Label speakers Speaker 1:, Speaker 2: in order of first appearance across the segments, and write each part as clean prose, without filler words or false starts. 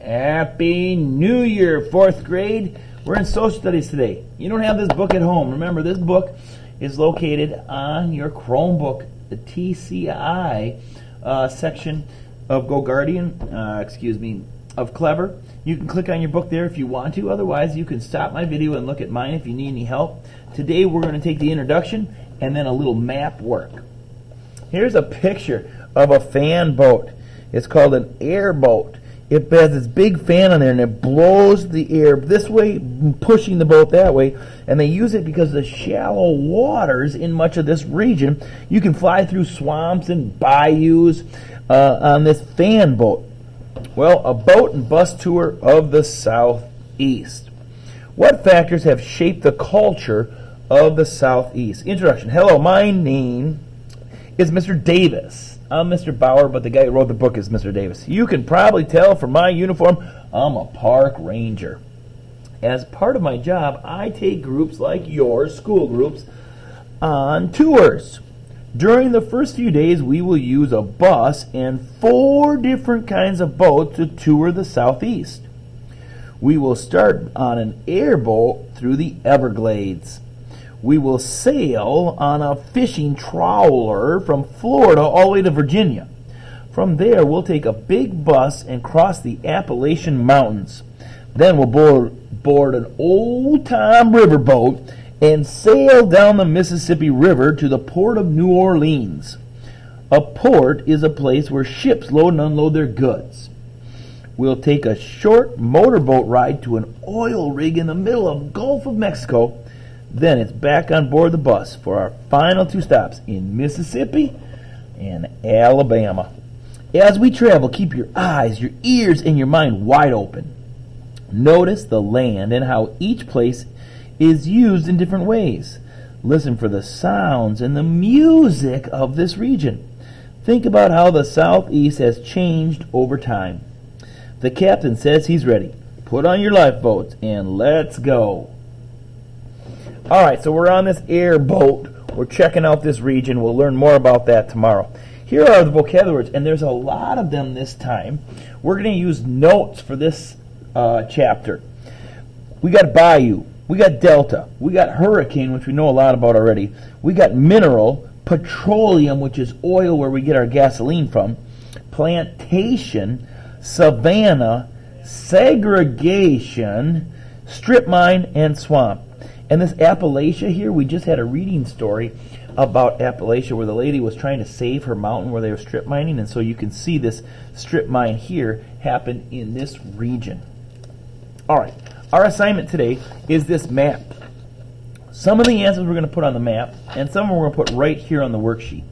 Speaker 1: Happy New Year, 4th grade. We're in social studies today. You don't have this book at home. Remember, this book is located on your Chromebook, the TCI section of GoGuardian, of Clever. You can click on your book there if you want to. Otherwise, you can stop my video and look at mine if you need any help. Today, we're going to take the introduction and then a little map work. Here's a picture of a fan boat. It's called an airboat. It has this big fan on there, and it blows the air this way, pushing the boat that way. And they use it because of the shallow waters in much of this region. You can fly through swamps and bayous on this fan boat. Well, a boat and bus tour of the Southeast. What factors have shaped the culture of the Southeast? Introduction. Hello, my name is Mr. Davis. I'm Mr. Bauer, but the guy who wrote the book is Mr. Davis. You can probably tell from my uniform, I'm a park ranger. As part of my job, I take groups like yours, school groups, on tours. During the first few days, we will use a bus and 4 different kinds of boats to tour the Southeast. We will start on an airboat through the Everglades. We will sail on a fishing trawler from Florida all the way to Virginia. From there, we'll take a big bus and cross the Appalachian Mountains. Then we'll board an old-time riverboat and sail down the Mississippi River to the port of New Orleans. A port is a place where ships load and unload their goods. We'll take a short motorboat ride to an oil rig in the middle of Gulf of Mexico. Then it's back on board the bus for our final 2 stops in Mississippi and Alabama. As we travel, keep your eyes, your ears, and your mind wide open. Notice the land and how each place is used in different ways. Listen for the sounds and the music of this region. Think about how the Southeast has changed over time. The captain says he's ready. Put on your lifeboats and let's go. All right, so we're on this airboat. We're checking out this region. We'll learn more about that tomorrow. Here are the vocabulary words, and there's a lot of them this time. We're going to use notes for this chapter. We got bayou. We got delta. We got hurricane, which we know a lot about already. We got mineral, petroleum, which is oil where we get our gasoline from, plantation, savanna, segregation, strip mine, and swamp. And this Appalachia here, we just had a reading story about Appalachia where the lady was trying to save her mountain where they were strip mining. And so you can see this strip mine here happen in this region. All right, our assignment today is this map. Some of the answers we're going to put on the map, and some of them we're going to put right here on the worksheet.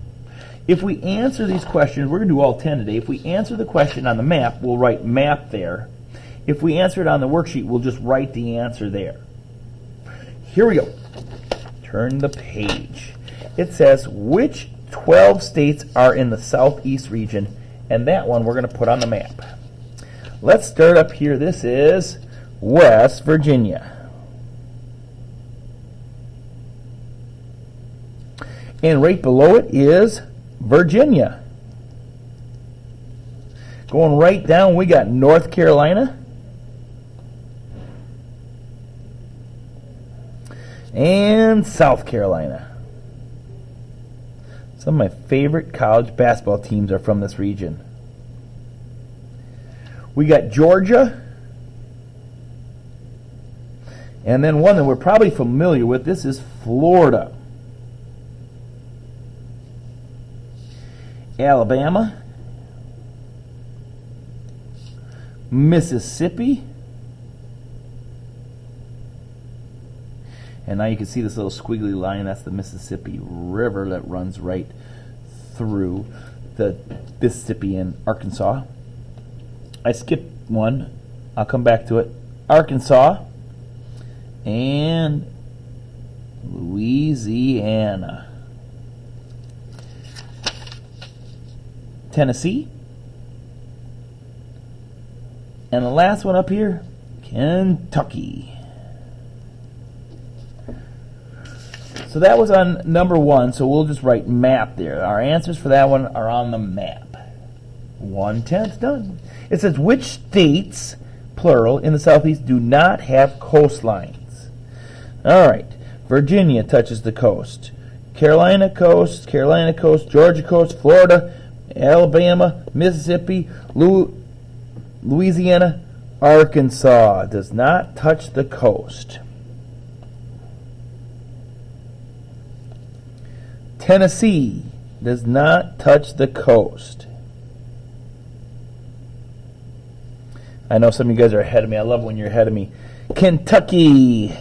Speaker 1: If we answer these questions, we're going to do all 10 today. If we answer the question on the map, we'll write map there. If we answer it on the worksheet, we'll just write the answer there. Here we go. Turn the page. It says, which 12 states are in the Southeast region? And that one we're going to put on the map. Let's start up here. This is West Virginia. And right below it is Virginia. Going right down, we got North Carolina. And South Carolina. Some of my favorite college basketball teams are from this region. We got Georgia. And then one that we're probably familiar with, this is Florida. Alabama. Mississippi. And now you can see this little squiggly line. That's the Mississippi River that runs right through the Mississippi and Arkansas. I skipped one. I'll come back to it. Arkansas and Louisiana. Tennessee. And the last one up here, Kentucky. So that was on number 1, so we'll just write map there. Our answers for that one are on the map. 1/10 done. It says, which states, plural, in the southeast do not have coastlines? All right. Virginia touches the coast. Carolina coast, Georgia coast, Florida, Alabama, Mississippi, Louisiana, Arkansas does not touch the coast. Tennessee does not touch the coast. I know some of you guys are ahead of me. I love when you're ahead of me. Kentucky.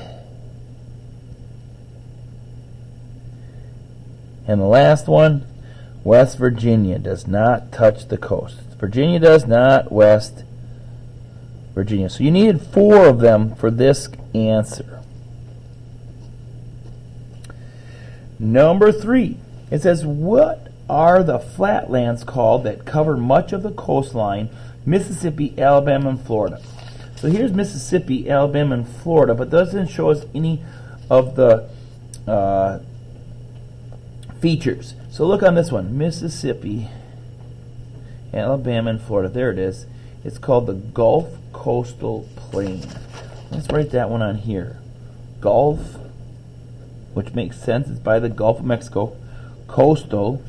Speaker 1: And the last one, West Virginia does not touch the coast. Virginia does not, West Virginia. So you needed 4 of them for this answer. Number 3, it says, what are the flatlands called that cover much of the coastline, Mississippi, Alabama, and Florida? So here's Mississippi, Alabama, and Florida, but doesn't show us any of the features. So look on this one, Mississippi, Alabama, and Florida. There it is. It's called the Gulf Coastal Plain. Let's write that one on here. Gulf, which makes sense, it's by the Gulf of Mexico. Coastal,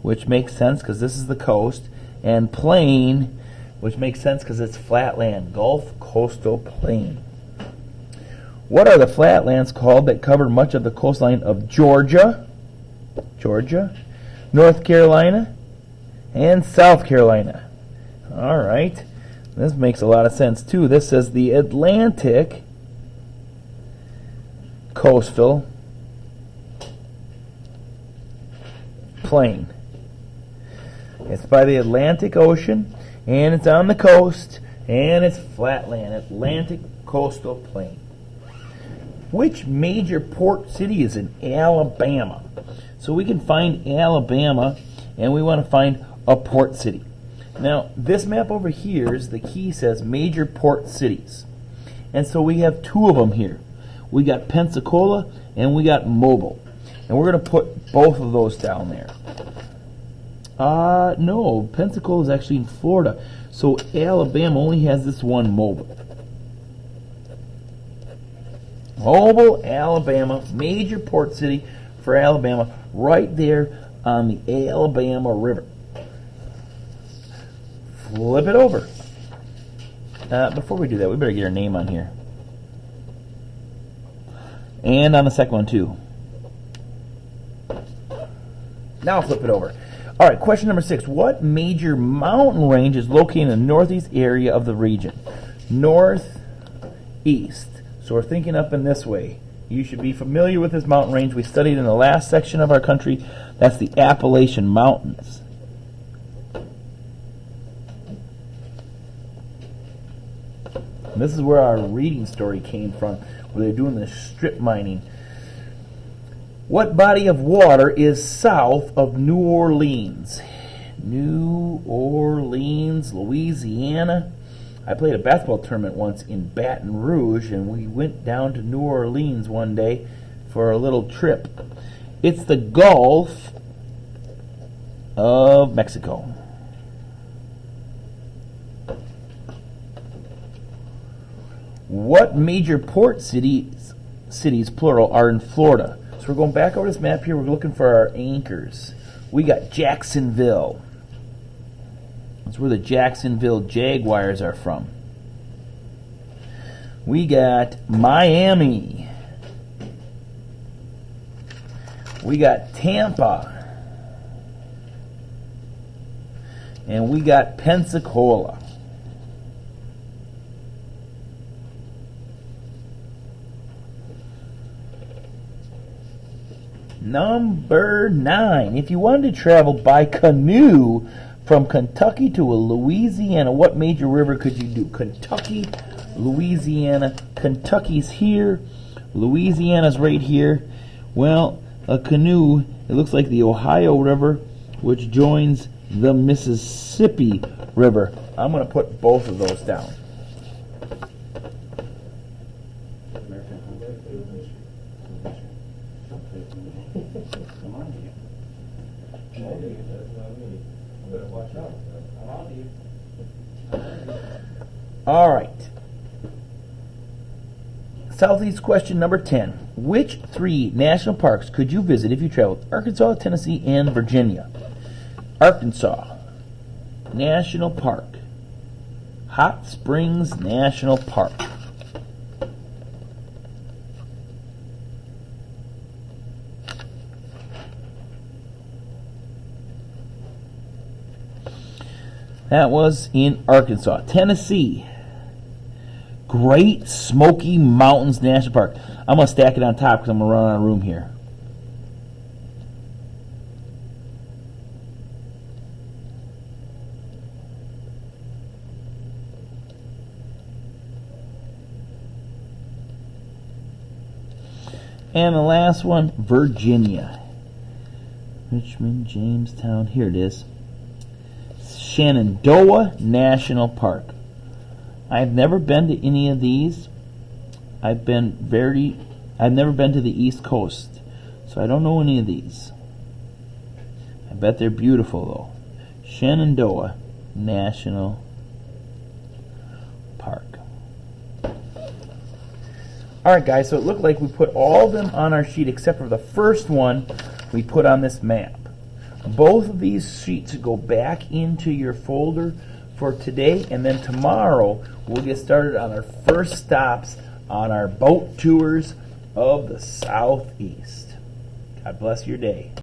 Speaker 1: which makes sense because this is the coast. And plain, which makes sense because it's flatland. Gulf Coastal Plain. What are the flatlands called that cover much of the coastline of Georgia, North Carolina, and South Carolina? All right. This makes a lot of sense, too. This says the Atlantic Coastal Plain. It's by the Atlantic Ocean, and it's on the coast, and it's flatland. Atlantic Coastal Plain. Which major port city is in Alabama? So we can find Alabama, and we want to find a port city. Now, this map over here is the key says major port cities. And so we have 2 of them here. We got Pensacola and we got Mobile. And we're going to put both of those down there. No, Pensacola is actually in Florida. So Alabama only has this one Mobile. Mobile, Alabama, major port city for Alabama, right there on the Alabama River. Flip it over. Before we do that, we better get our name on here. And on the second one, too. Now flip it over. All right, question number 6. What major mountain range is located in the northeast area of the region? Northeast. So we're thinking up in this way. You should be familiar with this mountain range. We studied in the last section of our country. That's the Appalachian Mountains. And this is where our reading story came from, where they're doing the strip mining. What body of water is south of New Orleans? New Orleans, Louisiana. I played a basketball tournament once in Baton Rouge, and we went down to New Orleans one day for a little trip. It's the Gulf of Mexico. What major port cities, plural, are in Florida? So we're going back over this map here. We're looking for our anchors. We got Jacksonville. That's where the Jacksonville Jaguars are from. We got Miami. We got Tampa. And we got Pensacola. Number 9. If you wanted to travel by canoe from Kentucky to Louisiana, what major river could you do? Kentucky, Louisiana. Kentucky's here. Louisiana's right here. Well, a canoe, it looks like the Ohio River, which joins the Mississippi River. I'm going to put both of those down. All right. Southeast question number 10. Which 3 national parks could you visit if you traveled Arkansas, Tennessee, and Virginia? Arkansas National Park. Hot Springs National Park. That was in Arkansas. Tennessee. Great Smoky Mountains National Park. I'm going to stack it on top because I'm going to run out of room here. And the last one, Virginia. Richmond, Jamestown. Here it is. Shenandoah National Park. I've never been to any of these. I've never been to the East Coast, so I don't know any of these. I bet they're beautiful though. Shenandoah National Park. Alright guys, so it looked like we put all of them on our sheet except for the first one we put on this map. Both of these sheets go back into your folder for today, and then tomorrow we'll get started on our first stops on our boat tours of the Southeast. God bless your day.